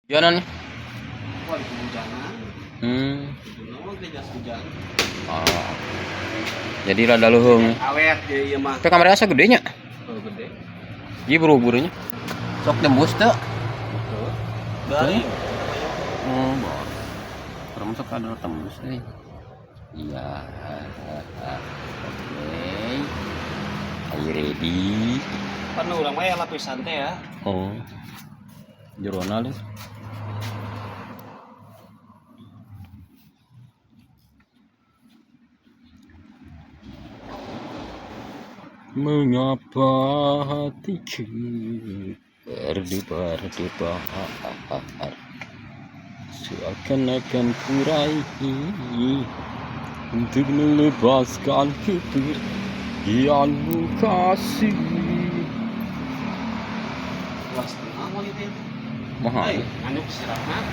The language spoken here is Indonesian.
Jalan nih. Wah, di hujanan. Itu nama gereja hujan. Oh. Jadi rada leuheung. Awet ya ieu mah. Tapi kamarnya asa gedenya. Oh, gede. Ieu buru-burunya. Sok tembus teu. Betul. Dari. Bor. Kurang masuk ada tembus euy. Iya. Oke. Are you ready? Pan urang mah ya lapisan teh ya. Oh. Jerona deh. Mengapa hatiku berdebar seakan-akan ku raih untuk melepaskan kepergianmu kasih. Kelas tengah mau itu. Mahal. Anu istirahat.